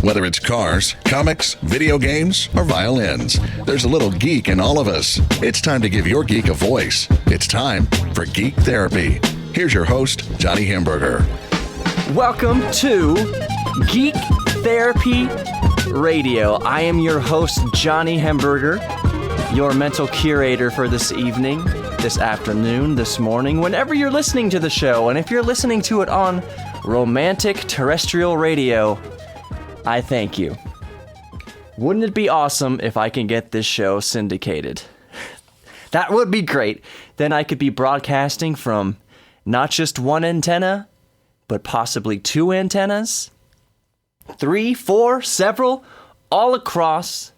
Whether it's cars, comics, video games, or violins, there's a little geek in all of us. It's time to give your geek a voice. It's time for Geek Therapy. Here's your host, Johnny Hamburger. Welcome to Geek Therapy Radio. I am your host, Johnny Hamburger, your mental curator for this evening, this afternoon, this morning, whenever you're listening to the show. And if you're listening to it on romantic terrestrial radio, I thank you. Wouldn't it be awesome if I can get this show syndicated? That would be great. Then I could be broadcasting from not just one antenna, but possibly two antennas, 3, 4, several, all across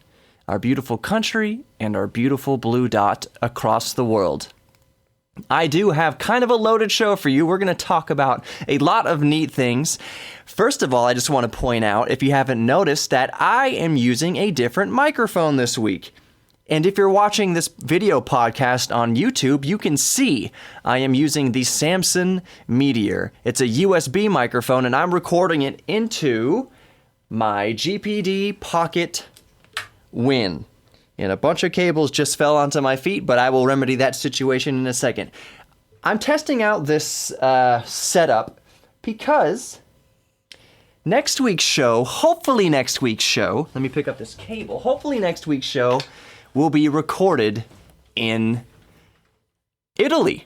our beautiful country and our beautiful blue dot across the world. I do have kind of a loaded show for you. We're going to talk about a lot of neat things. First of all, I just want to point out, if you haven't noticed, that I am using a different microphone this week. And if you're watching this video podcast on YouTube, you can see I am using the Samson Meteor. It's a USB microphone, and I'm recording it into my GPD Pocket Win. And a bunch of cables just fell onto my feet, but I will remedy that situation in a second. I'm testing out this setup because next week's show, hopefully next week's show, let me pick up this cable, hopefully next week's show will be recorded in Italy.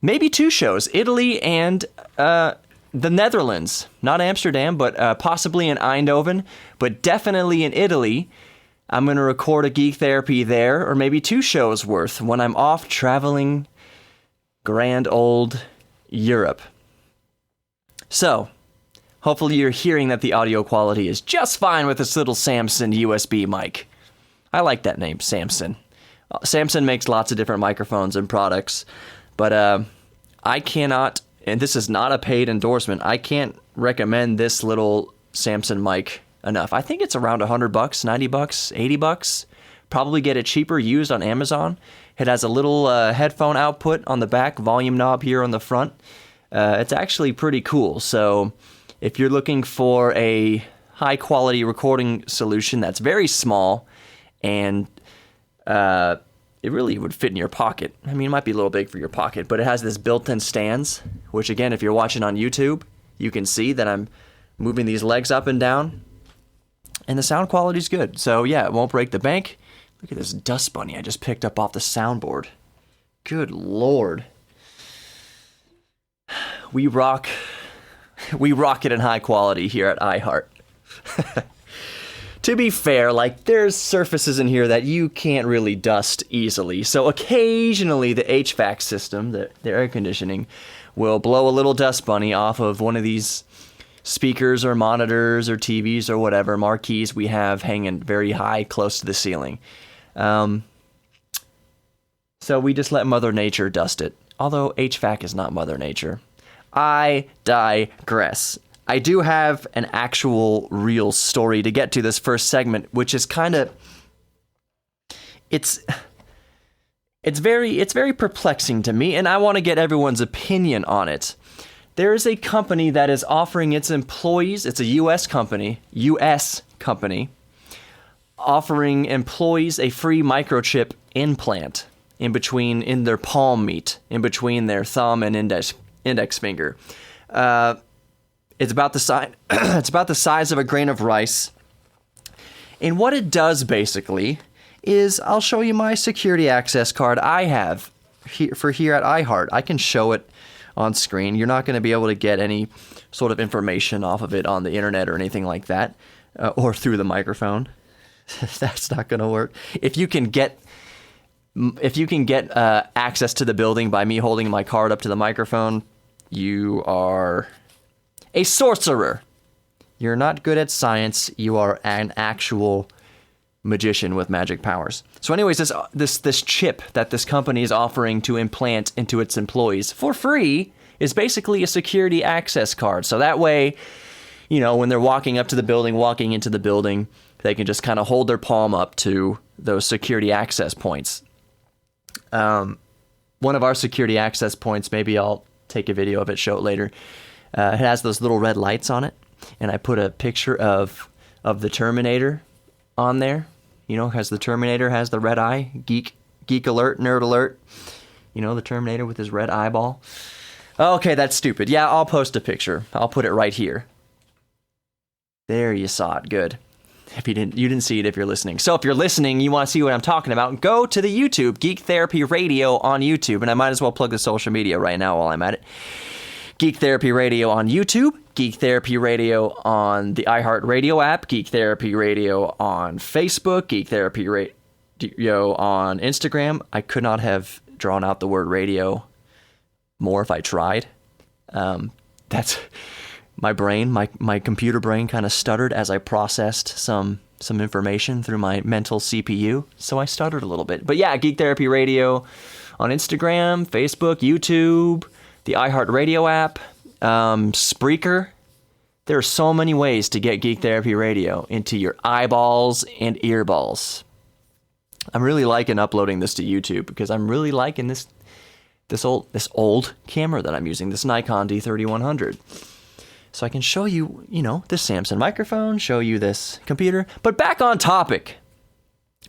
Maybe 2 shows, Italy and the Netherlands. Not Amsterdam, but possibly in Eindhoven, but definitely in Italy. I'm going to record a Geek Therapy there, or maybe 2 shows worth when I'm off traveling grand old Europe. So, hopefully you're hearing that the audio quality is just fine with this little Samson USB mic. I like that name, Samson. Samson makes lots of different microphones and products, but I cannot, and this is not a paid endorsement, I can't recommend this little Samson mic enough. I think it's around $100, $90, $80. Probably get it cheaper used on Amazon. It has a little headphone output on the back, volume knob here on the front. It's actually pretty cool. So if you're looking for a high quality recording solution that's very small and it really would fit in your pocket. I mean, it might be a little big for your pocket, but it has this built-in stands, which again, if you're watching on YouTube, you can see that I'm moving these legs up and down. And the sound quality is good. So yeah, it won't break the bank. Look at this dust bunny I just picked up off the soundboard. Good Lord. We rock it in high quality here at iHeart. To be fair, like, there's surfaces in here that you can't really dust easily. So occasionally the HVAC system, the air conditioning, will blow a little dust bunny off of one of these speakers or monitors or TVs or whatever, marquees we have hanging very high close to the ceiling. So we just let Mother Nature dust it. Although HVAC is not Mother Nature. I digress. I do have an actual real story to get to this first segment, which is kind of... It's very perplexing to me, and I want to get everyone's opinion on it. There is a company that is offering its employees, it's a U.S. company, offering employees a free microchip implant in their palm meat, in between their thumb and index finger. It's about the size of a grain of rice. And what it does basically is, I'll show you my security access card I have here at iHeart. I can show it on screen. You're not going to be able to get any sort of information off of it on the internet or anything like that, or through the microphone. That's not going to work. If you can get access to the building by me holding my card up to the microphone, you are a sorcerer. You're not good at science. You are an actual magician with magic powers. So anyways, this chip that this company is offering to implant into its employees for free is basically a security access card. So that way, you know, when they're walking into the building, they can just kind of hold their palm up to those security access points. One of our security access points, maybe I'll take a video of it, show it later. It has those little red lights on it, and I put a picture of of the Terminator on there. You know, because the Terminator has the red eye. Geek alert, nerd alert. You know, the Terminator with his red eyeball. Okay, that's stupid. Yeah, I'll post a picture. I'll put it right here. There, you saw it. Good. If you didn't see it if you're listening. So if you're listening, you want to see what I'm talking about, go to the YouTube, Geek Therapy Radio on YouTube. And I might as well plug the social media right now while I'm at it. Geek Therapy Radio on YouTube, Geek Therapy Radio on the iHeartRadio app, Geek Therapy Radio on Facebook, Geek Therapy Radio on Instagram. I could not have drawn out the word radio more if I tried. That's my brain, my computer brain kind of stuttered as I processed some information through my mental CPU, so I stuttered a little bit. But yeah, Geek Therapy Radio on Instagram, Facebook, YouTube, the iHeartRadio app, Spreaker. There are so many ways to get Geek Therapy Radio into your eyeballs and earballs. I'm really liking uploading this to YouTube because I'm really liking this old camera that I'm using, this Nikon D3100. So I can show you, this Samsung microphone, show you this computer. But back on topic.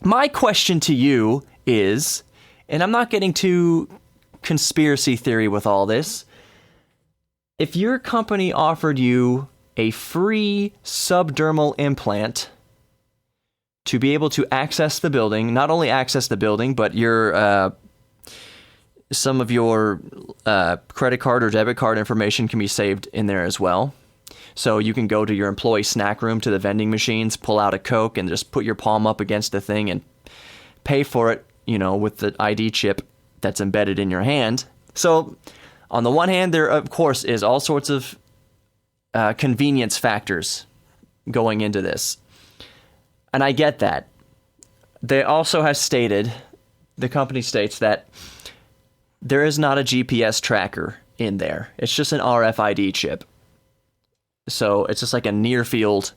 My question to you is, and I'm not getting too conspiracy theory with all this, if your company offered you a free subdermal implant to be able to access the building, not only access the building, but your some of your credit card or debit card information can be saved in there as well. So you can go to your employee snack room, to the vending machines, pull out a Coke, and just put your palm up against the thing and pay for it, with the ID chip that's embedded in your hand. So on the one hand, there, of course, is all sorts of convenience factors going into this. And I get that. They also have stated, the company states that there is not a GPS tracker in there. It's just an RFID chip. So it's just like a near field.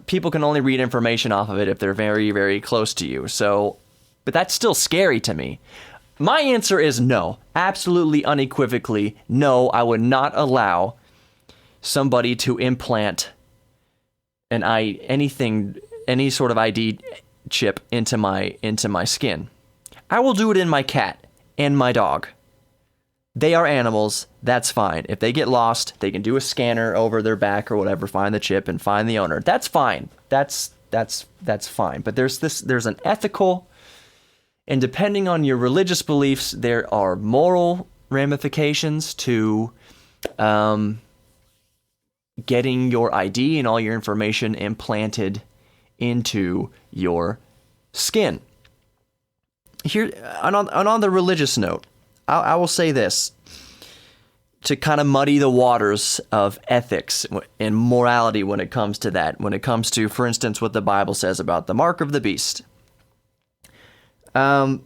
People can only read information off of it if they're very, very close to you. So, but that's still scary to me. My answer is no. Absolutely unequivocally, no. I would not allow somebody to implant any sort of ID chip into my skin. I will do it in my cat and my dog. They are animals. That's fine. If they get lost, they can do a scanner over their back or whatever, find the chip and find the owner. That's fine. That's fine. But there's an ethical, and depending on your religious beliefs, there are moral ramifications to getting your ID and all your information implanted into your skin. Here, on the religious note, I will say this, to kind of muddy the waters of ethics and morality when it comes to that, when it comes to, for instance, what the Bible says about the mark of the beast. You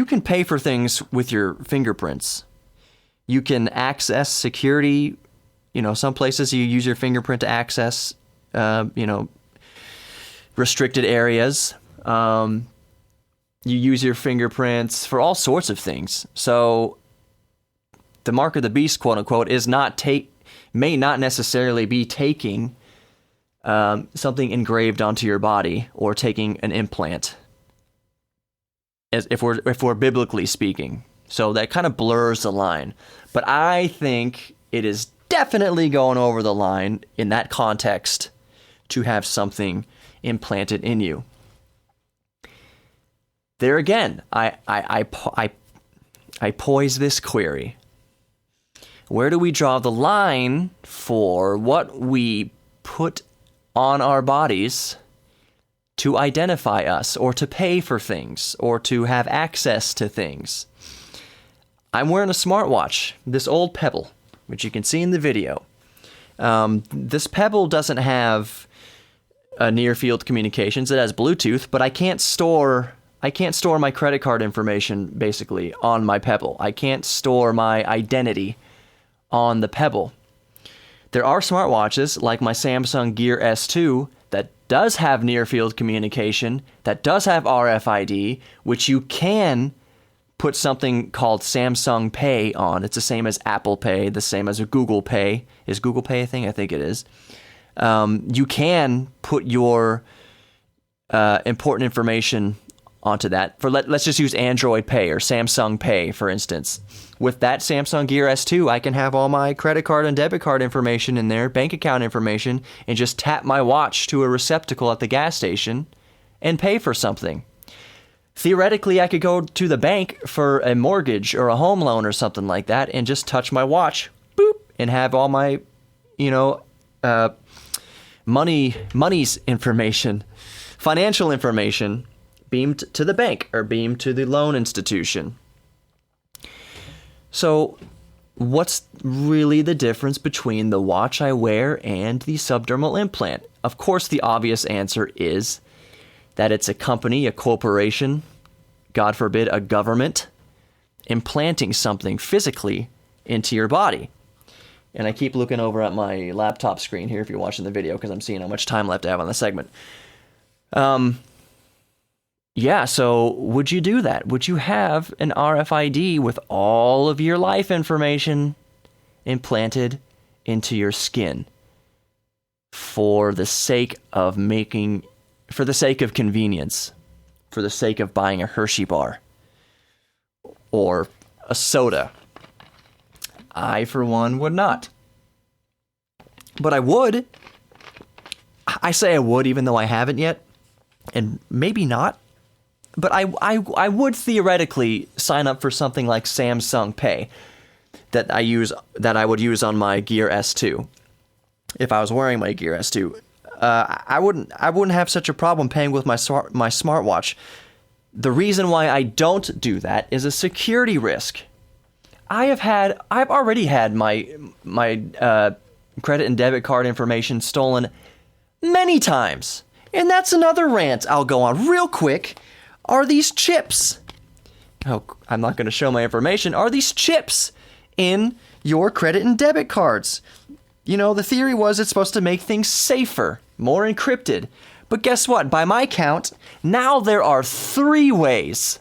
can pay for things with your fingerprints. You can access security. Some places you use your fingerprint to access, restricted areas. You use your fingerprints for all sorts of things. So the mark of the beast, quote unquote, may not necessarily be taking something engraved onto your body or taking an implant, as if we're biblically speaking. So that kind of blurs the line. But I think it is definitely going over the line in that context to have something implanted in you. There again, I pose this query. Where do we draw the line for what we put on our bodies to identify us, or to pay for things, or to have access to things? I'm wearing a smartwatch, this old Pebble, which you can see in the video. This Pebble doesn't have a near-field communications. It has Bluetooth, but I can't store my credit card information, basically, on my Pebble. I can't store my identity on the Pebble. There are smartwatches, like my Samsung Gear S2, that does have near-field communication, that does have RFID, which you can put something called Samsung Pay on. It's the same as Apple Pay, the same as a Google Pay. Is Google Pay a thing? I think it is. You can put your important information onto that. Let's just use Android Pay or Samsung Pay, for instance. With that Samsung Gear S2, I can have all my credit card and debit card information in there, bank account information, and just tap my watch to a receptacle at the gas station and pay for something. Theoretically, I could go to the bank for a mortgage or a home loan or something like that and just touch my watch, boop, and have all my, money's information, financial information beamed to the bank or beamed to the loan institution. So what's really the difference between the watch I wear and the subdermal implant? Of course, the obvious answer is that it's a company, a corporation, God forbid, a government, implanting something physically into your body. And I keep looking over at my laptop screen here if you're watching the video because I'm seeing how much time left I have on the segment. So would you do that? Would you have an RFID with all of your life information implanted into your skin for the sake of convenience, for the sake of buying a Hershey bar or a soda? I, for one, would not. But I would. I say I would even though I haven't yet, and maybe not. But I would theoretically sign up for something like Samsung Pay that I would use on my Gear S2 if I was wearing my Gear S2. I wouldn't have such a problem paying with my smartwatch. The reason why I don't do that is a security risk. I've already had my credit and debit card information stolen many times, and that's another rant I'll go on real quick. Are these chips? Oh, I'm not going to show my information. Are these chips in your credit and debit cards? The theory was it's supposed to make things safer, more encrypted. But guess what? By my count, now there are 3 ways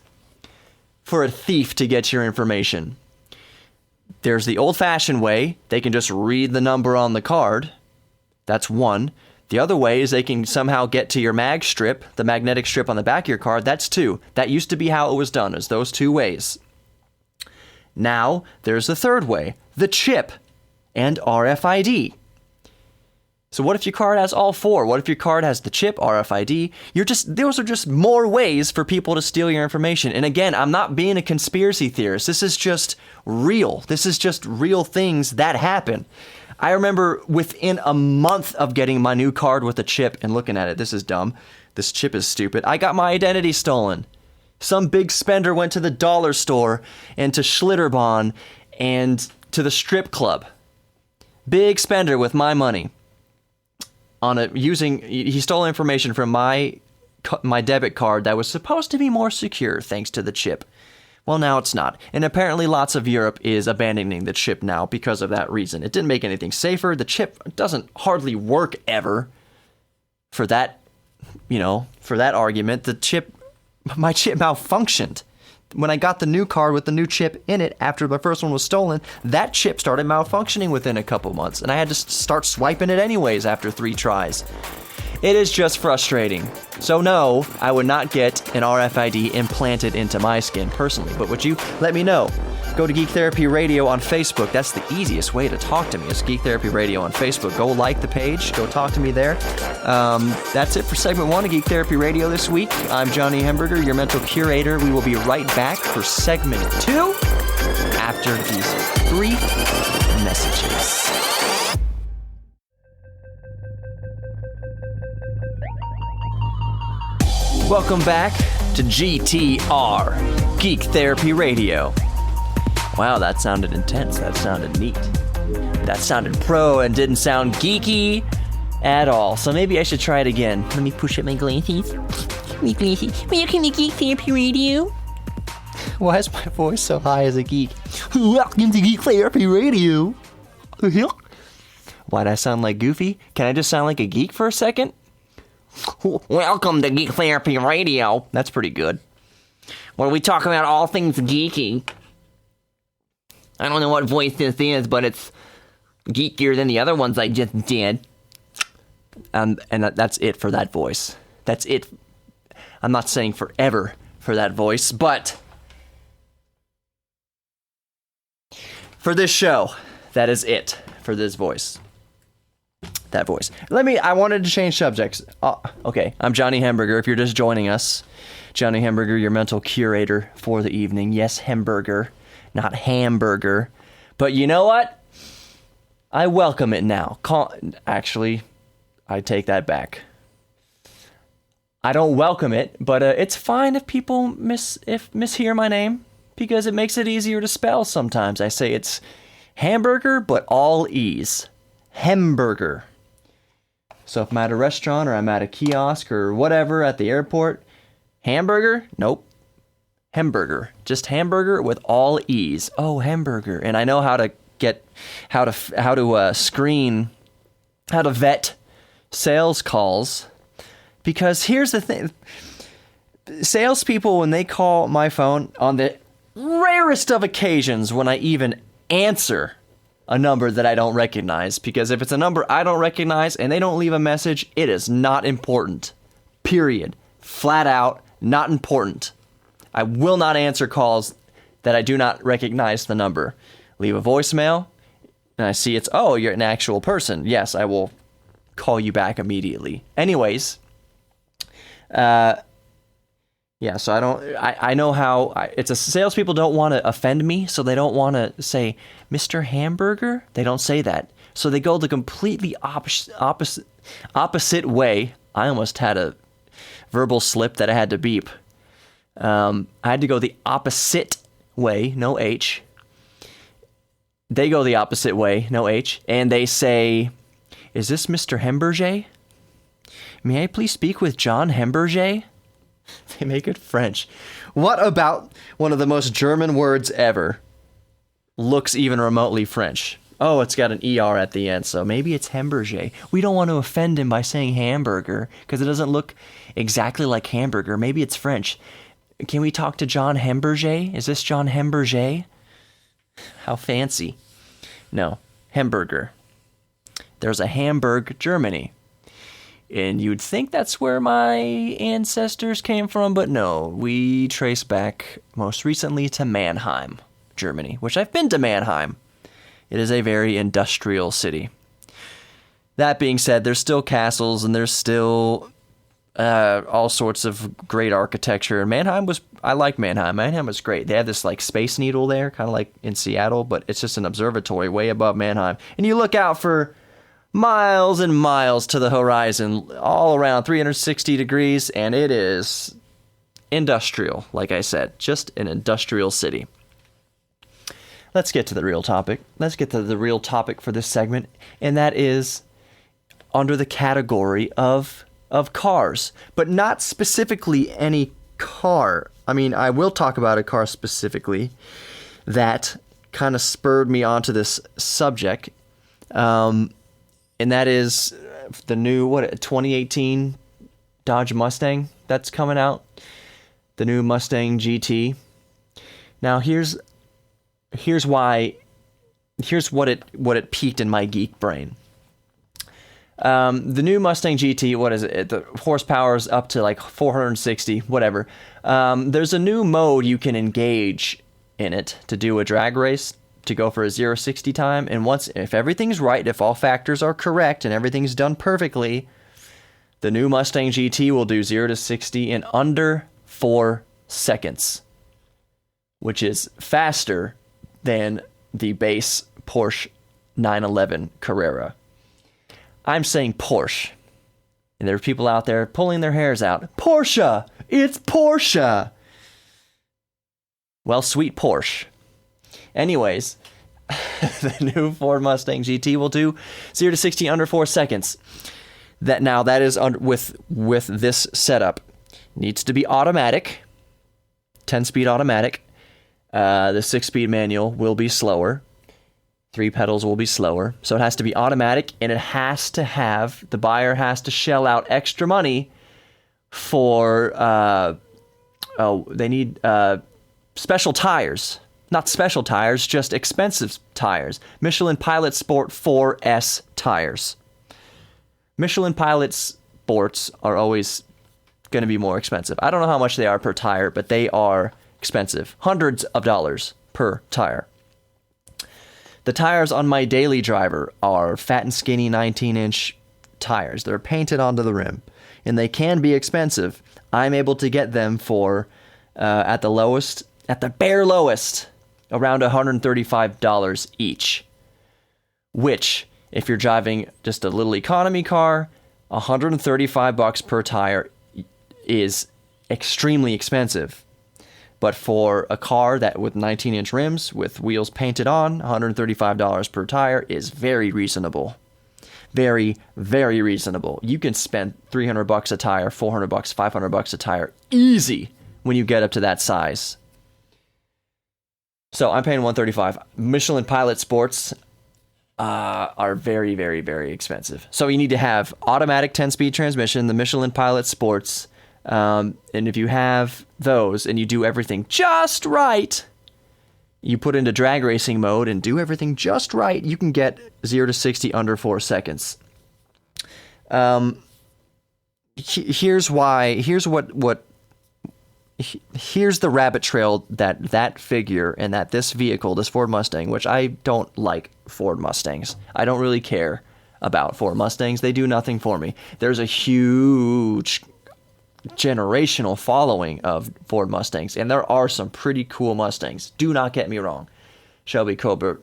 for a thief to get your information. There's the old-fashioned way. They can just read the number on the card. That's one. The other way is they can somehow get to your mag strip, the magnetic strip on the back of your card. That's 2. That used to be how it was done, is those 2 ways. Now, there's the third way, the chip and RFID. So what if your card has all 4? What if your card has the chip, RFID? Those are just more ways for people to steal your information. And again, I'm not being a conspiracy theorist. This is just real. This is just real things that happen. I remember within a month of getting my new card with a chip and looking at it, this is dumb. This chip is stupid. I got my identity stolen. Some big spender went to the dollar store and to Schlitterbahn and to the strip club. Big spender with my money. He stole information from my debit card that was supposed to be more secure thanks to the chip. Well, now it's not. And apparently lots of Europe is abandoning the chip now because of that reason. It didn't make anything safer. The chip doesn't hardly work ever. For that argument, my chip malfunctioned. When I got the new card with the new chip in it after my first one was stolen, that chip started malfunctioning within a couple months, and I had to start swiping it anyways after 3 tries. It is just frustrating. So no, I would not get an RFID implanted into my skin personally, but would you? Let me know. Go to Geek Therapy Radio on Facebook. That's the easiest way to talk to me is Geek Therapy Radio on Facebook. Go like the page. Go talk to me there. That's it for segment 1 of Geek Therapy Radio this week. I'm Johnny Hemberger, your mental curator. We will be right back for segment 2 after these brief messages. Welcome back to GTR, Geek Therapy Radio. Wow, that sounded intense. That sounded neat. That sounded pro and didn't sound geeky at all. So maybe I should try it again. Let me push up my glasses. My glasses. Welcome to Geek Therapy Radio. Why is my voice so high as a geek? Welcome to Geek Therapy Radio. Why'd I sound like Goofy? Can I just sound like a geek for a second? Welcome to Geek Therapy Radio. That's pretty good. where we talk about all things geeky. I don't know what voice this is, but it's geekier than the other ones I just did. And that's it for that voice. That's it. I'm not saying forever for that voice, but for this show, that is it for this voice. That voice. I wanted to change subjects. Okay, I'm Johnny Hamburger. If you're just joining us, Johnny Hamburger, your mental curator for the evening. Yes, Hamburger, not hamburger. But you know what? I welcome it now. Actually, I take that back. I don't welcome it, but it's fine if people mishear my name, because it makes it easier to spell sometimes. I say it's hamburger, but all E's. Hamburger. So if I'm at a restaurant or I'm at a kiosk or whatever at the airport, hamburger? Nope. Hamburger. Just hamburger with all E's. Oh, hamburger. And I know how to vet sales calls, because here's the thing. Salespeople, when they call my phone, on the rarest of occasions when I even answer a number that I don't recognize, because if it's a number I don't recognize and they don't leave a message, it is not important. Period. Flat out, not important. I will not answer calls that I do not recognize the number. Leave a voicemail, and I see you're an actual person. Yes, I will call you back immediately. Anyways, so I know how, salespeople don't want to offend me, so they don't want to say, Mr. Hamburger? They don't say that. So they go the completely opposite way. I almost had a verbal slip that I had to beep. I had to go the opposite way, no H. They go the opposite way, no H, and they say, is this Mr. Hamburger? May I please speak with John Hamburger? They make it French. What about one of the most German words ever looks even remotely French? Oh, it's got an ER at the end, so maybe it's Hamburger. We don't want to offend him by saying hamburger, because it doesn't look exactly like hamburger. Maybe it's French. Can we talk to John Hamburger? Is this John Hamburger? How fancy. No, Hamburger. There's a Hamburg, Germany. And you'd think that's where my ancestors came from, but no. We trace back most recently to Mannheim, Germany, which I've been to Mannheim. It is a very industrial city. That being said, there's still castles and there's still all sorts of great architecture. And I like Mannheim. Mannheim was great. They had this like Space Needle there, kind of like in Seattle, but it's just an observatory way above Mannheim. And you look out for miles and miles to the horizon, all around 360 degrees, and it is industrial, like I said, just an industrial city. Let's get to the real topic. Let's get to the real topic for this segment, and that is under the category of cars, but not specifically any car. I mean, I will talk about a car specifically that kind of spurred me onto this subject, and that is the new 2018 Dodge Mustang that's coming out, the new Mustang GT. Now here's what it piqued in my geek brain. The new Mustang GT, what is it? The horsepower is up to like 460, whatever. There's a new mode you can engage in it to do a drag race, to go for a 0-60 time. And if everything's right, if all factors are correct and everything's done perfectly, the new Mustang GT will do 0-60 in under 4 seconds, which is faster than the base Porsche 911 Carrera. I'm saying Porsche. And there are people out there pulling their hairs out. Porsche! It's Porsche! Well, sweet Porsche. Anyways, the new Ford Mustang GT will do 0-60 under 4 seconds. That is with this setup. Needs to be automatic. 10-speed automatic. The 6-speed manual will be slower. 3 pedals will be slower. So it has to be automatic, and the buyer has to shell out extra money for they need special tires. Not special tires, just expensive tires. Michelin Pilot Sport 4S tires. Michelin Pilot Sports are always going to be more expensive. I don't know how much they are per tire, but they are expensive. Hundreds of dollars per tire. The tires on my daily driver are fat and skinny 19-inch tires. They're painted onto the rim, and they can be expensive. I'm able to get them for, at the bare lowest, around $135 each. Which, if you're driving just a little economy car, $135 per tire is extremely expensive. But for a car that with 19-inch rims, with wheels painted on, $135 per tire is very reasonable. Very, very reasonable. You can spend $300 a tire, $400, $500 a tire, easy when you get up to that size. So I'm paying $135. Michelin Pilot Sports are very, very, very expensive. So you need to have automatic 10-speed transmission, the Michelin Pilot Sports. And if you have those and you do everything just right, you put into drag racing mode and do everything just right, you can get 0 to 60 under 4 seconds. Here's the rabbit trail that figure and that this vehicle, this Ford Mustang, which I don't like Ford Mustangs. I don't really care about Ford Mustangs. They do nothing for me. There's a huge generational following of Ford Mustangs, and there are some pretty cool Mustangs. Do not get me wrong. Shelby Cobra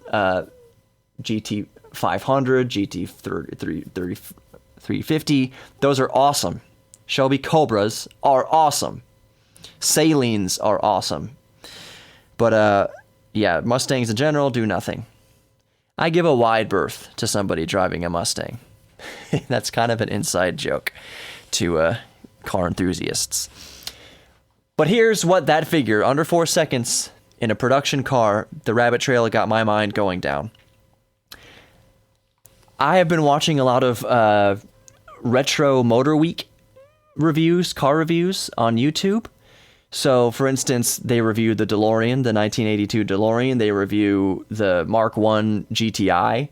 GT 500, GT 350, those are awesome. Shelby Cobras are awesome. Salines are awesome. But yeah, Mustangs in general do nothing. I give a wide berth to somebody driving a Mustang. That's kind of an inside joke to car enthusiasts. But here's what that figure, under 4 seconds in a production car, the rabbit trail got my mind going down. I have been watching a lot of Retro Motor Week reviews, car reviews on YouTube. So, for instance, they review the DeLorean, the 1982 DeLorean. They review the Mark I GTI,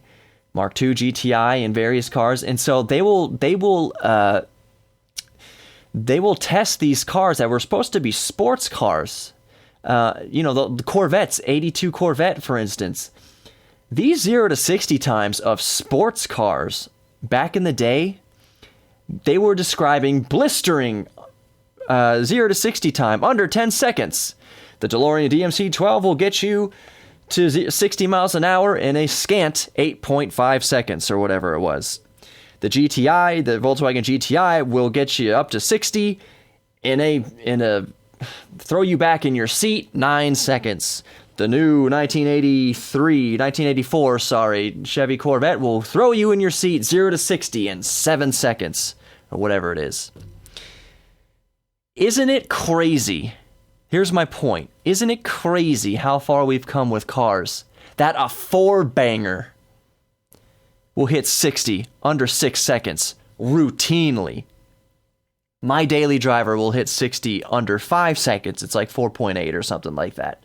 Mark II GTI, and various cars. And so they will test these cars that were supposed to be sports cars. The Corvettes, 82 Corvette, for instance. These 0 to 60 times of sports cars back in the day, they were describing blistering 0 to 60 time under 10 seconds. The DeLorean DMC-12 will get you to 60 miles an hour in a scant 8.5 seconds or whatever it was. The GTI, the Volkswagen GTI, will get you up to 60 in a throw you back in your seat 9 seconds. The new 1984 Chevy Corvette will throw you in your seat 0 to 60 in 7 seconds or whatever it is. Isn't it crazy? Here's my point. Isn't it crazy how far we've come with cars? That a four-banger will hit 60 under 6 seconds routinely. My daily driver will hit 60 under 5 seconds. It's like 4.8 or something like that.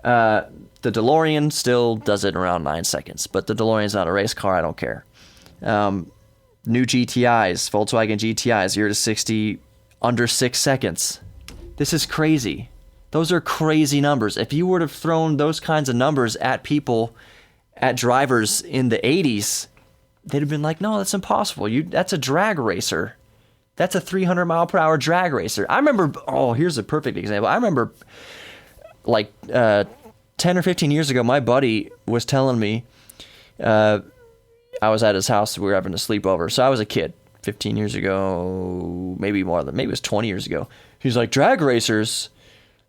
The DeLorean still does it around 9 seconds, but the DeLorean's not a race car. I don't care. New GTIs, Volkswagen GTIs, 0 to 60 under 6 seconds. This is crazy. Those are crazy numbers. If you were to have thrown those kinds of numbers at people, at drivers in the 80s, they'd have been like, no, that's impossible. That's a drag racer. That's a 300 mile per hour drag racer. I remember, here's a perfect example. I remember like 10 or 15 years ago, my buddy was telling me, I was at his house, we were having a sleepover. So I was a kid. 15 years ago, maybe it was 20 years ago. He's like, drag racers,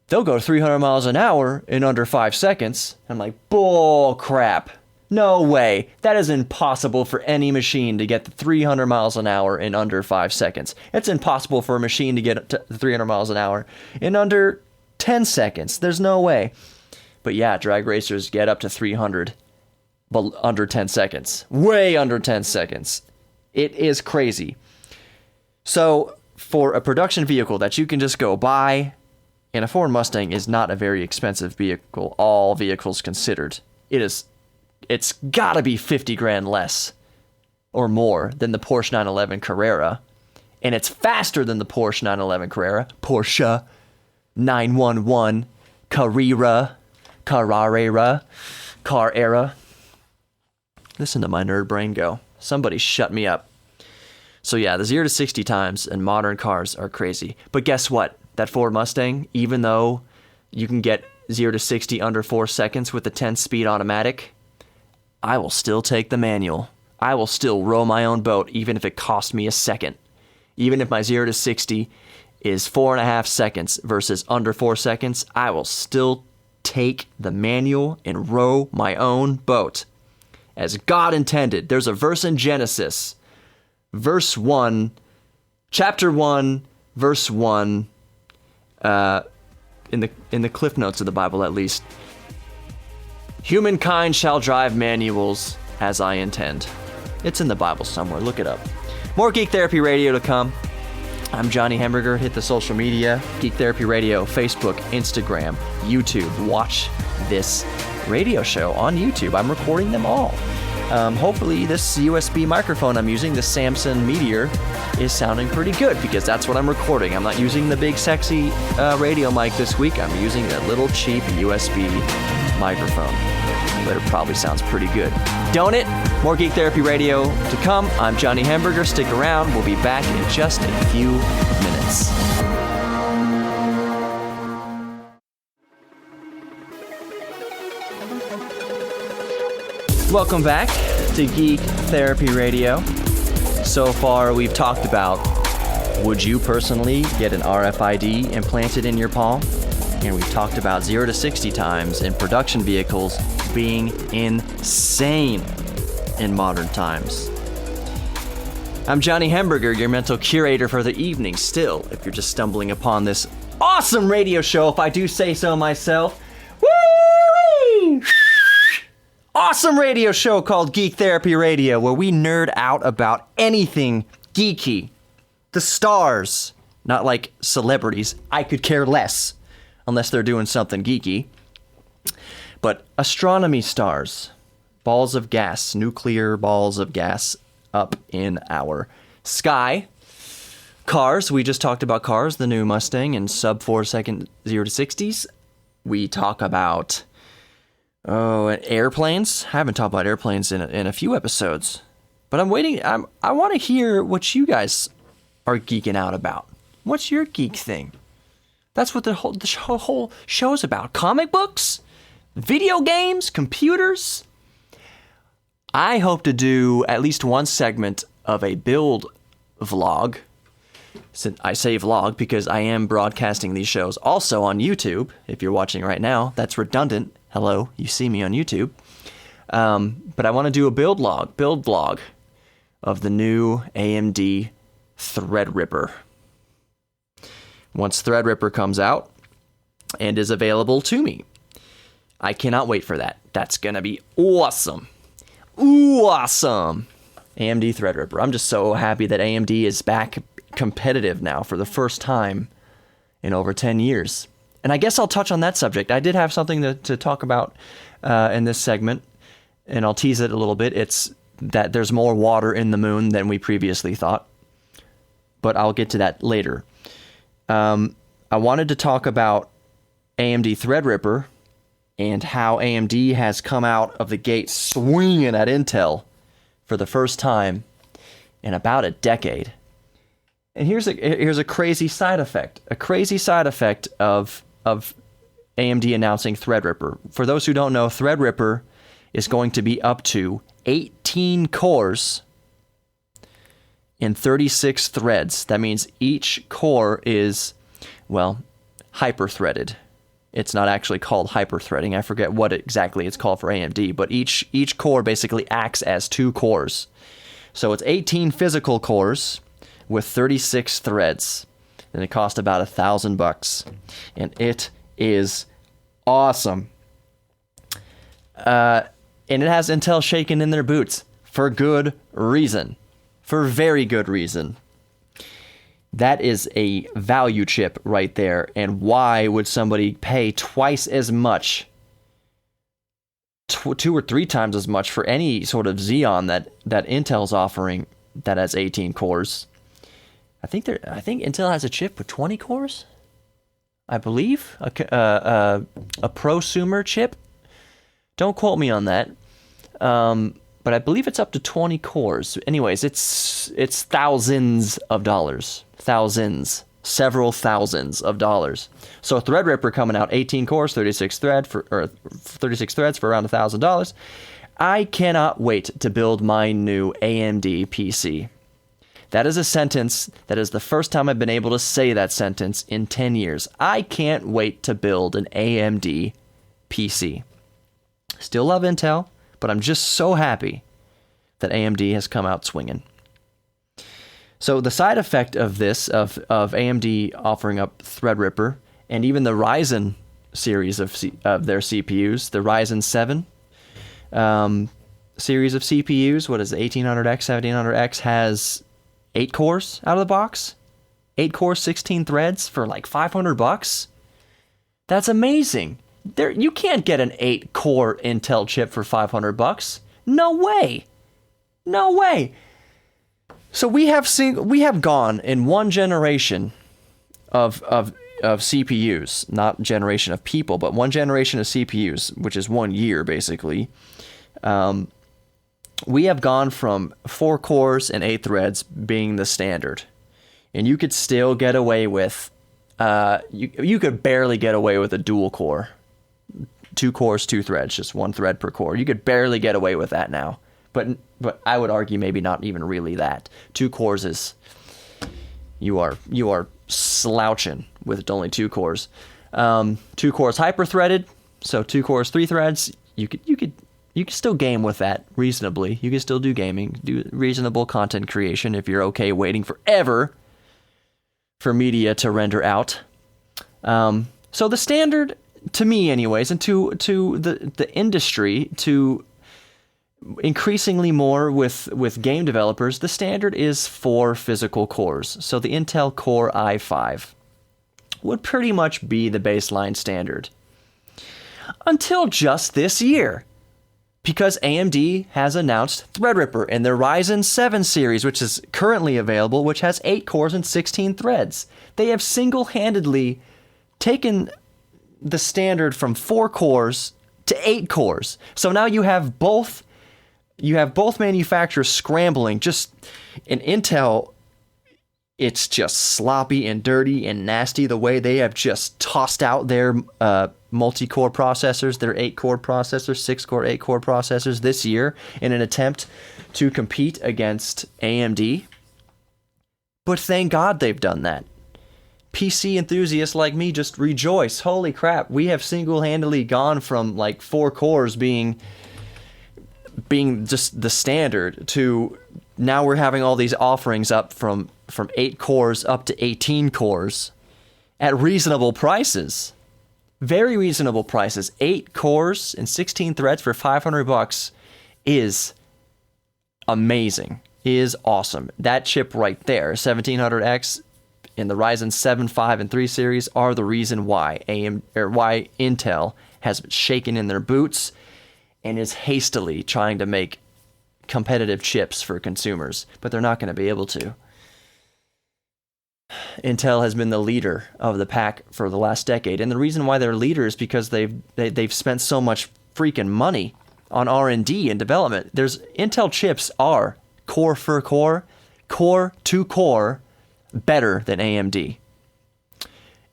they'll go 300 miles an hour in under 5 seconds. I'm like, bull crap. No way. That is impossible for any machine to get to 300 miles an hour in under 5 seconds. It's impossible for a machine to get to 300 miles an hour in under 10 seconds. There's no way. But yeah, drag racers get up to 300, but under 10 seconds. Way under 10 seconds. It is crazy. So, for a production vehicle that you can just go buy And a Ford Mustang is not a very expensive vehicle, all vehicles considered. It's gotta be 50 grand less or more than the Porsche 911 Carrera. And it's faster than the Porsche 911 Carrera. Porsche 911 Carrera. Listen to my nerd brain go. Somebody shut me up. So yeah, the 0 to 60 times in modern cars are crazy. But guess what? That Ford Mustang, even though you can get 0 to 60 under 4 seconds with the 10-speed automatic, I will still take the manual. I will still row my own boat, even if it costs me a second. Even if my 0 to 60 is 4.5 seconds versus under 4 seconds, I will still take the manual and row my own boat. As God intended. There's a verse in Genesis, verse 1, chapter 1, verse 1, in the cliff notes of the Bible at least. Humankind shall drive manuals as I intend. It's in the Bible somewhere. Look it up. More Geek Therapy Radio to come. I'm Johnny Hamburger. Hit the social media. Geek Therapy Radio, Facebook, Instagram, YouTube. Watch this radio show on YouTube. I'm recording them all. Hopefully this USB microphone I'm using, the Samsung Meteor, is sounding pretty good because that's what I'm recording. I'm not using the big sexy radio mic this week. I'm using a little cheap USB microphone. But it probably sounds pretty good. Don't it? More Geek Therapy Radio to come. I'm Johnny Hamburger. Stick around. We'll be back in just a few minutes. Welcome back to Geek Therapy Radio. So far, we've talked about, would you personally get an RFID implanted in your palm? And we've talked about 0 to 60 times in production vehicles being insane in modern times. I'm Johnny Hamburger, your mental curator for the evening. Still, if you're just stumbling upon this awesome radio show, if I do say so myself, woo! Awesome radio show called Geek Therapy Radio, where we nerd out about anything geeky. The stars, not like celebrities. I could care less, unless they're doing something geeky. But astronomy stars, balls of gas, nuclear balls of gas up in our sky. Cars, we just talked about cars, the new Mustang and sub 4 second 0 to 60s. We talk about airplanes. I haven't talked about airplanes in a few episodes, but I'm waiting. I want to hear what you guys are geeking out about. What's your geek thing? That's what the whole show's about. Comic books, video games, computers. I hope to do at least one segment of a build vlog. So I say vlog because I am broadcasting these shows also on YouTube. If you're watching right now, that's redundant. Hello, you see me on YouTube. But I want to do a build vlog of the new AMD Threadripper. Once Threadripper comes out and is available to me. I cannot wait for that. That's going to be awesome. Awesome. AMD Threadripper. I'm just so happy that AMD is back competitive now for the first time in over 10 years. And I guess I'll touch on that subject. I did have something to talk about in this segment, and I'll tease it a little bit. It's that there's more water in the moon than we previously thought, but I'll get to that later. I wanted to talk about AMD Threadripper and how AMD has come out of the gate swinging at Intel for the first time in about a decade. And here's a crazy side effect. A crazy side effect of AMD announcing Threadripper. For those who don't know, Threadripper is going to be up to 18 cores in 36 threads. That means each core is, well, hyper-threaded. It's not actually called hyper-threading. I forget what exactly it's called for AMD, but each core basically acts as 2 cores. So it's 18 physical cores with 36 threads, and it cost about $1,000, and it is awesome. And it has Intel shaking in their boots for good reason, for very good reason. That is a value chip right there. And why would somebody pay twice as much, 2 or 3 times as much for any sort of Xeon that Intel's offering that has 18 cores? I think Intel has a chip with 20 cores. I believe a prosumer chip. Don't quote me on that. But I believe it's up to 20 cores. Anyways, it's thousands of dollars. Several thousands of dollars. So Threadripper coming out, 18 cores, 36 threads for around $1,000. I cannot wait to build my new AMD PC. That is a sentence that is the first time I've been able to say that sentence in 10 years. I can't wait to build an AMD PC. Still love Intel, but I'm just so happy that AMD has come out swinging. So the side effect of this, of AMD offering up Threadripper, and even the Ryzen series of their CPUs, the Ryzen 7 series of CPUs, what is it, 1800X, 1700X, has 8 cores out of the box. 8 cores, 16 threads for like $500. That's amazing. You can't get an 8-core Intel chip for $500. No way. No way. So we have gone in one generation of CPUs, not generation of people, but one generation of CPUs, which is 1 year basically. We have gone from 4 cores and 8 threads being the standard, and you could still get away with you could barely get away with a dual core. 2 cores, 2 threads, just 1 thread per core. You could barely get away with that now. But I would argue maybe not even really that. 2 cores is you are slouching with only 2 cores. 2 cores hyper-threaded, so 2 cores, 3 threads. You could still game with that reasonably. You can still do gaming, do reasonable content creation if you're okay waiting forever for media to render out. So the standard, to me anyways, and to the industry, to increasingly more with game developers, the standard is 4 physical cores. So the Intel Core i5 would pretty much be the baseline standard. Until just this year, because AMD has announced Threadripper in their Ryzen 7 series, which is currently available, which has 8 cores and 16 threads. They have single-handedly taken the standard from 4 cores to 8 cores. So now you have both manufacturers scrambling. Just in Intel, it's just sloppy and dirty and nasty the way they have just tossed out their multi-core processors, their 8-core processors, 6-core, 8-core processors this year in an attempt to compete against AMD. But thank God they've done that. PC enthusiasts like me just rejoice. Holy crap, we have single-handedly gone from like 4 cores being just the standard to now we're having all these offerings up from 8 cores up to 18 cores at reasonable prices. Very reasonable prices. 8 cores and 16 threads for $500 is amazing. Is awesome. That chip right there, 1700X in the Ryzen 7, 5, and 3 series are the reason why why Intel has shaken in their boots and is hastily trying to make competitive chips for consumers, but they're not going to be able to. Intel has been the leader of the pack for the last decade, and the reason why they're leaders is because they've spent so much freaking money on R&D and development. Intel chips are core for core to core better than AMD.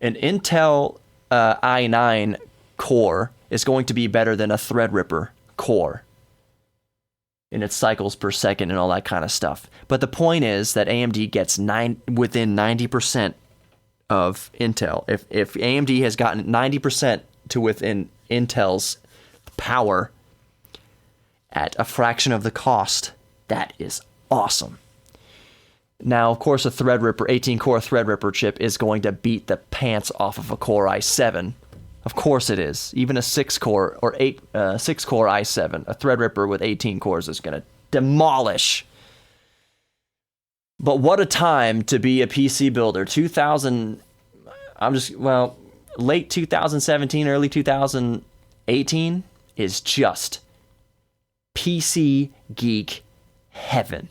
An Intel i9 core is going to be better than a Threadripper core in its cycles per second and all that kind of stuff. But the point is that AMD gets within 90% of Intel. If AMD has gotten 90% to within Intel's power at a fraction of the cost, that is awesome. Now, of course, a Threadripper, 18-core Threadripper chip is going to beat the pants off of a Core i7. Of course it is. Even a 6-core or 6-core i7, a Threadripper with 18 cores is going to demolish But what a time to be a PC builder. Late 2017, early 2018 is just PC geek heaven.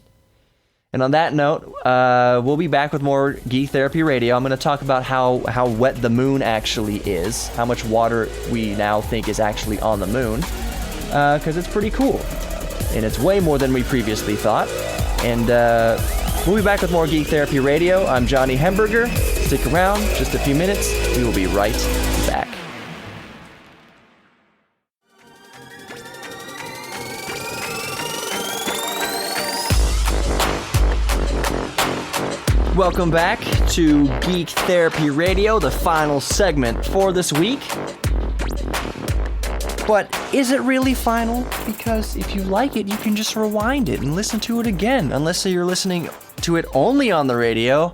And on that note, we'll be back with more Geek Therapy Radio. I'm going to talk about how wet the moon actually is, how much water we now think is actually on the moon, because it's pretty cool. And it's way more than we previously thought. And we'll be back with more Geek Therapy Radio. I'm Johnny Hemberger. Stick around, just a few minutes. We will be right back. Welcome back to Geek Therapy Radio, the final segment for this week. But is it really final? Because if you like it, you can just rewind it and listen to it again, unless you're listening to it only on the radio,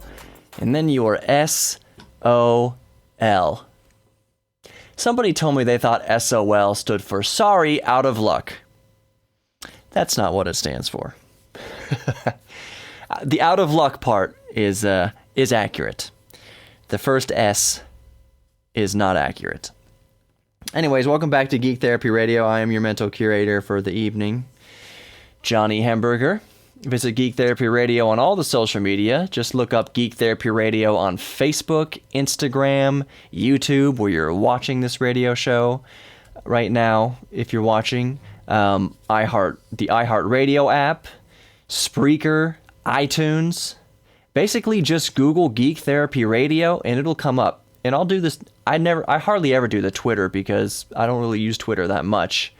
and then you are SOL. Somebody told me they thought SOL stood for sorry, out of luck. That's not what it stands for. The out of luck part is accurate. The first S is not accurate. Anyways, welcome back to Geek Therapy Radio. I am your mental curator for the evening, Johnny Hemberger. Visit Geek Therapy Radio on all the social media. Just look up Geek Therapy Radio on Facebook, Instagram, YouTube, where you're watching this radio show right now. If you're watching, the iHeartRadio app, Spreaker, iTunes. Basically, just Google Geek Therapy Radio, and it'll come up. And I'll do this. I hardly ever do the Twitter because I don't really use Twitter that much.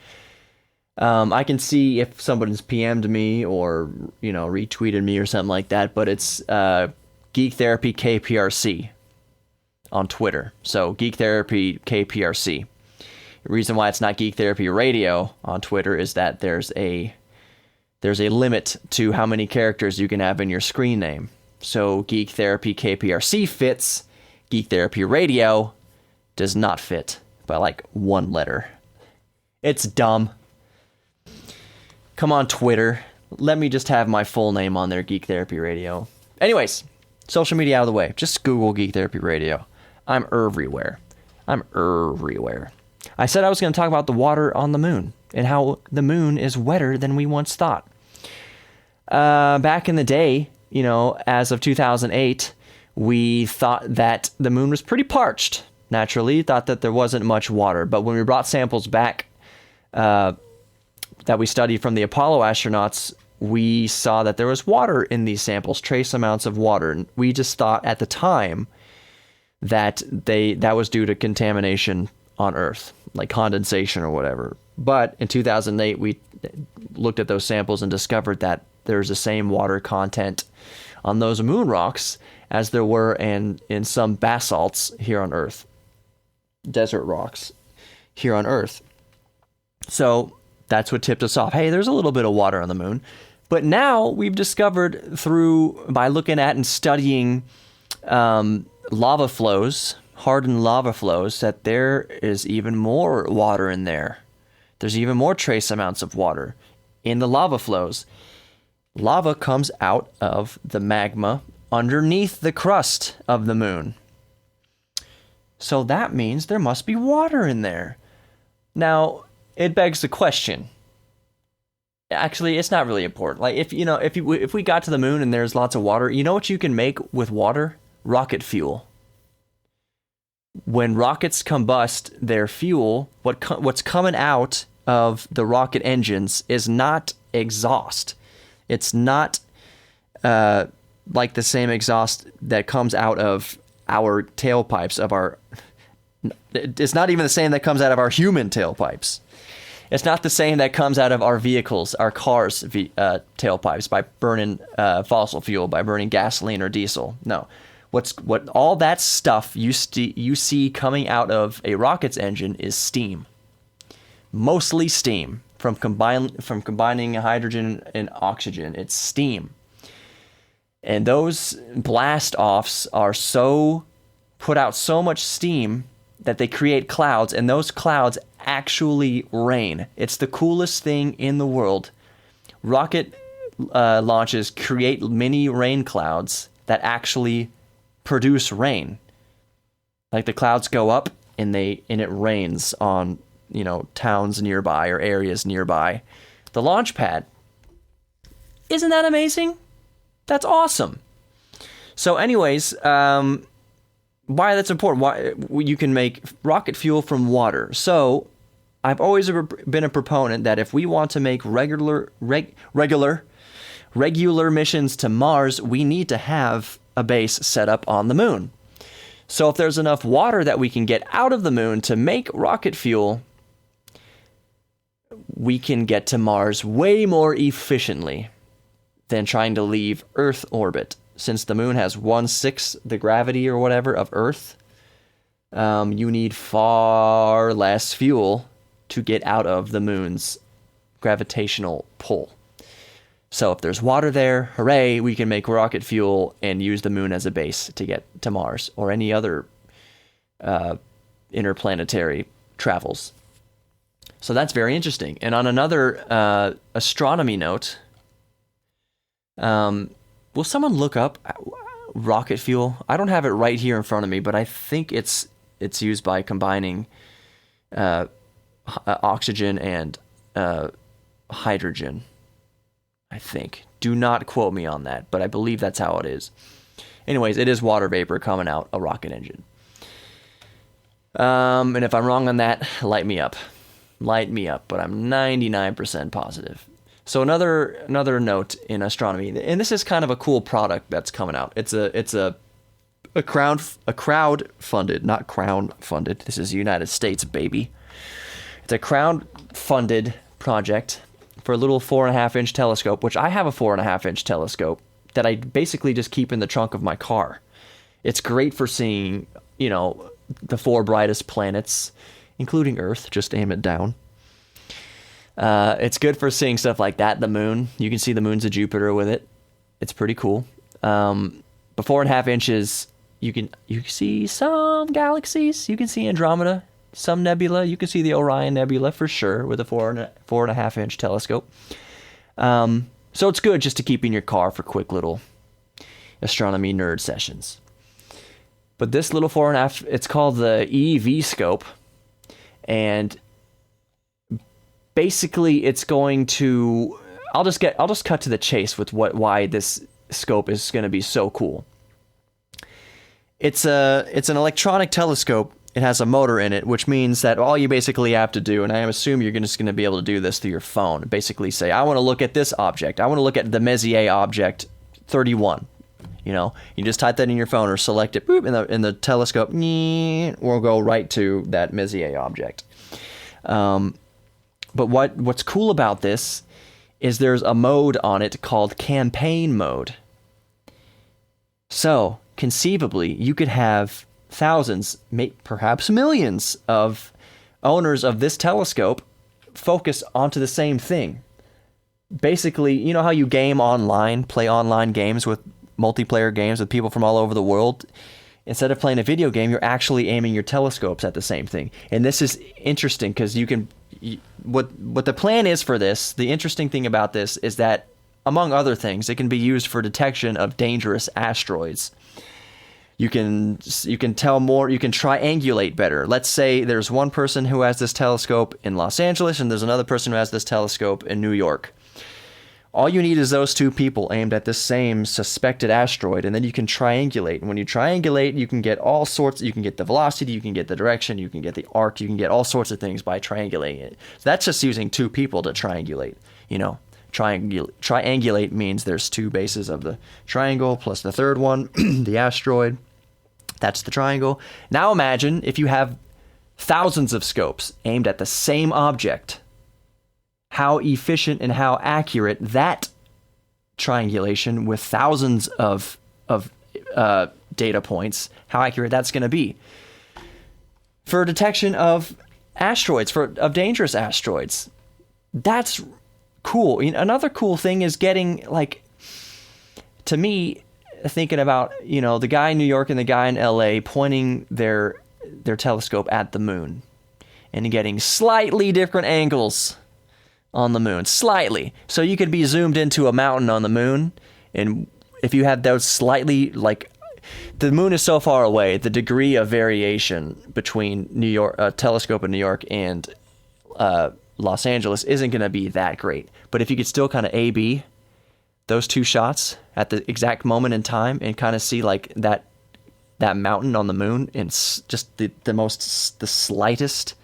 I can see if someone's PM'd me or, retweeted me or something like that, but it's Geek Therapy KPRC on Twitter. So Geek Therapy KPRC. The reason why it's not Geek Therapy Radio on Twitter is that there's a limit to how many characters you can have in your screen name. So Geek Therapy KPRC fits. Geek Therapy Radio does not fit by like one letter. It's dumb. Come on, Twitter. Let me just have my full name on there, Geek Therapy Radio. Anyways, social media out of the way. Just Google Geek Therapy Radio. I'm everywhere. I said I was going to talk about the water on the moon and how the moon is wetter than we once thought. Back in the day, as of 2008, we thought that the moon was pretty parched. Naturally, thought that there wasn't much water. But when we brought samples back that we studied from the Apollo astronauts, we saw that there was water in these samples, trace amounts of water. And we just thought at the time that that was due to contamination on Earth, like condensation or whatever. But in 2008, we looked at those samples and discovered that there's the same water content on those moon rocks as there were in some basalts here on Earth, desert rocks here on Earth. So that's what tipped us off. Hey, there's a little bit of water on the moon. But now we've discovered by looking at and studying lava flows, hardened lava flows, that there is even more water in there. There's even more trace amounts of water in the lava flows. Lava comes out of the magma underneath the crust of the moon. So that means there must be water in there. Now, it begs the question. Actually, it's not really important. Like if we got to the moon and there's lots of water, you know what you can make with water? Rocket fuel. When rockets combust their fuel, what's coming out of the rocket engines is not exhaust. It's not like the same exhaust that comes out of our tailpipes it's not even the same that comes out of our human tailpipes. It's not the same that comes out of our vehicles, our cars' tailpipes by burning fossil fuel, by burning gasoline or diesel. No. What all that stuff you see coming out of a rocket's engine is steam. Mostly steam from combining hydrogen and oxygen. It's steam. And those blast-offs put out so much steam that they create clouds, and those clouds actually rain. It's the coolest thing in the world. Rocket launches create mini rain clouds that actually produce rain. Like the clouds go up and it rains on, towns nearby or areas nearby. The launch pad. Isn't that amazing? That's awesome. So anyways, why that's important? Why you can make rocket fuel from water. So I've always been a proponent that if we want to make regular missions to Mars, we need to have a base set up on the moon. So if there's enough water that we can get out of the moon to make rocket fuel, we can get to Mars way more efficiently than trying to leave Earth orbit. Since the moon has 1/6 the gravity or whatever of Earth, you need far less fuel to get out of the moon's gravitational pull. So if there's water there, hooray, we can make rocket fuel and use the moon as a base to get to Mars or any other interplanetary travels. So that's very interesting. And on another astronomy note, will someone look up rocket fuel? I don't have it right here in front of me, but I think it's used by combining oxygen and hydrogen. I think. Do not quote me on that, but I believe that's how it is. Anyways, it is water vapor coming out a rocket engine. And if I'm wrong on that, light me up. Light me up, but I'm 99% positive. So another note in astronomy, and this is kind of a cool product that's coming out. It's a crowd funded, not crown funded. This is the United States, baby. It's a crowd funded project for a little 4.5-inch telescope, which I have a 4.5-inch telescope that I basically just keep in the trunk of my car. It's great for seeing, the 4 brightest planets, including Earth. Just aim it down. It's good for seeing stuff like that. The moon. You can see the moons of Jupiter with it. It's pretty cool. But 4.5 inches, you can see some galaxies. You can see Andromeda, some nebula. You can see the Orion Nebula for sure with a 4.5-inch telescope. So it's good just to keep in your car for quick little astronomy nerd sessions. But this little 4.5, it's called the EV scope, and basically it's going to. I'll just cut to the chase with why this scope is going to be so cool. It's an electronic telescope. It has a motor in it, which means that all you basically have to do, and I assume you're just going to be able to do this through your phone, basically say, I want to look at this object. I want to look at the Messier object 31. You just type that in your phone or select it, boop, in the telescope, will go right to that Messier object. But what's cool about this is there's a mode on it called campaign mode. So, conceivably, you could have thousands, perhaps millions of owners of this telescope focus onto the same thing. Basically, you know how you game online, play online games with multiplayer games with people from all over the world? Instead of playing a video game, you're actually aiming your telescopes at the same thing. And this is interesting because what the plan is for this, the interesting thing about this is that, among other things, it can be used for detection of dangerous asteroids. You can tell more, you can triangulate better. Let's say there's one person who has this telescope in Los Angeles and there's another person who has this telescope in New York. All you need is those two people aimed at this same suspected asteroid, and then you can triangulate. And when you triangulate, you can get all sorts. You can get the velocity, you can get the direction, you can get the arc, you can get all sorts of things by triangulating it. So that's just using two people to triangulate. Triangulate means there's two bases of the triangle plus the third one, the asteroid. That's the triangle. Now imagine if you have thousands of scopes aimed at the same object. How efficient and how accurate that triangulation with thousands of data points, how accurate that's going to be for detection of asteroids, of dangerous asteroids. That's cool. Another cool thing is getting, to me, thinking about, the guy in New York and the guy in LA pointing their telescope at the moon and getting slightly different angles on the moon, slightly. So you could be zoomed into a mountain on the moon, and if you had those slightly, like, the moon is so far away, the degree of variation between New York, telescope in New York and Los Angeles isn't going to be that great. But if you could still kind of A-B those two shots at the exact moment in time and kind of see like that mountain on the moon in just the slightest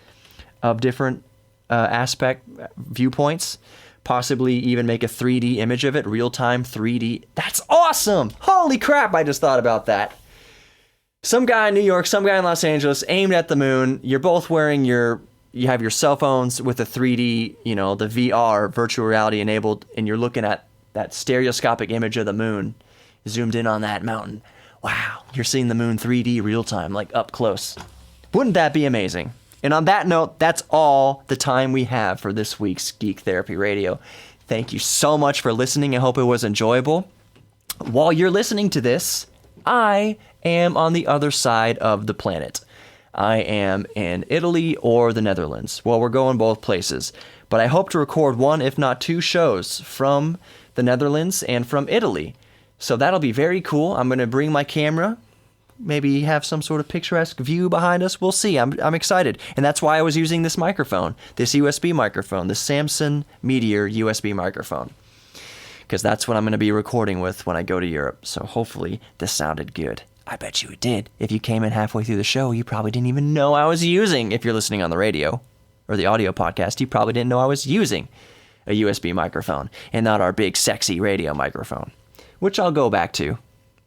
of different aspect viewpoints, possibly even make a 3D image of it, real-time 3D. That's awesome! Holy crap, I just thought about that. Some guy in New York, some guy in Los Angeles, aimed at the moon. You're both wearing you have your cell phones with the 3D, the VR, virtual reality enabled, and you're looking at that stereoscopic image of the moon, zoomed in on that mountain. Wow, you're seeing the moon 3D real-time, like up close. Wouldn't that be amazing? And on that note, that's all the time we have for this week's Geek Therapy Radio. Thank you so much for listening. I hope it was enjoyable. While you're listening to this, I am on the other side of the planet. I am in Italy or the Netherlands. Well, we're going both places. But I hope to record one, if not two shows from the Netherlands and from Italy. So that'll be very cool. I'm going to bring my camera. Maybe have some sort of picturesque view behind us. We'll see. I'm excited. And that's why I was using this microphone, this USB microphone, the Samson Meteor USB microphone. Because that's what I'm going to be recording with when I go to Europe. So hopefully this sounded good. I bet you it did. If you came in halfway through the show, you probably didn't even know I was using, if you're listening on the radio or the audio podcast, you probably didn't know I was using a USB microphone and not our big sexy radio microphone, which I'll go back to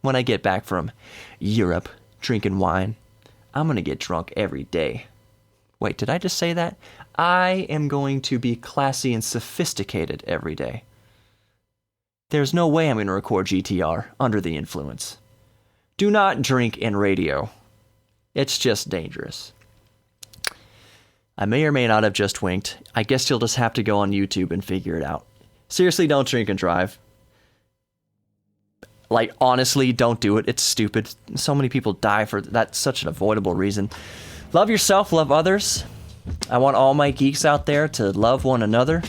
when I get back from Europe drinking wine. I'm going to get drunk every day. Wait, did I just say that? I am going to be classy and sophisticated every day. There's no way I'm going to record GTR under the influence. Do not drink in radio. It's just dangerous. I may or may not have just winked. I guess you'll just have to go on YouTube and figure it out. Seriously, don't drink and drive. Like, honestly, don't do it. It's stupid. So many people die for that's such an avoidable reason. Love yourself, love others. I want all my geeks out there to love one another.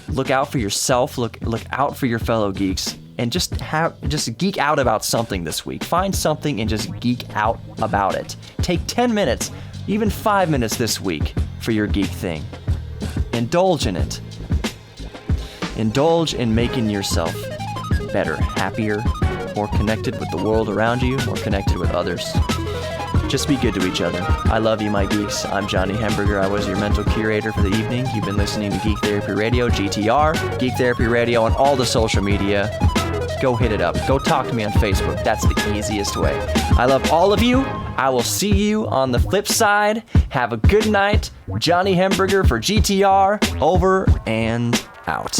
Look out for yourself. Look out for your fellow geeks. And just geek out about something this week. Find something and just geek out about it. Take 10 minutes, even 5 minutes this week for your geek thing. Indulge in it. Indulge in making yourself better, happier, more connected with the world around you, more connected with others. Just be good to each other. I love you, my geeks. I'm Johnny Hemberger. I was your mental curator for the evening. You've been listening to Geek Therapy Radio, GTR, Geek Therapy Radio on all the social media. Go hit it up. Go talk to me on Facebook. That's the easiest way. I love all of you. I will see you on the flip side. Have a good night. Johnny Hemberger for GTR, over and out.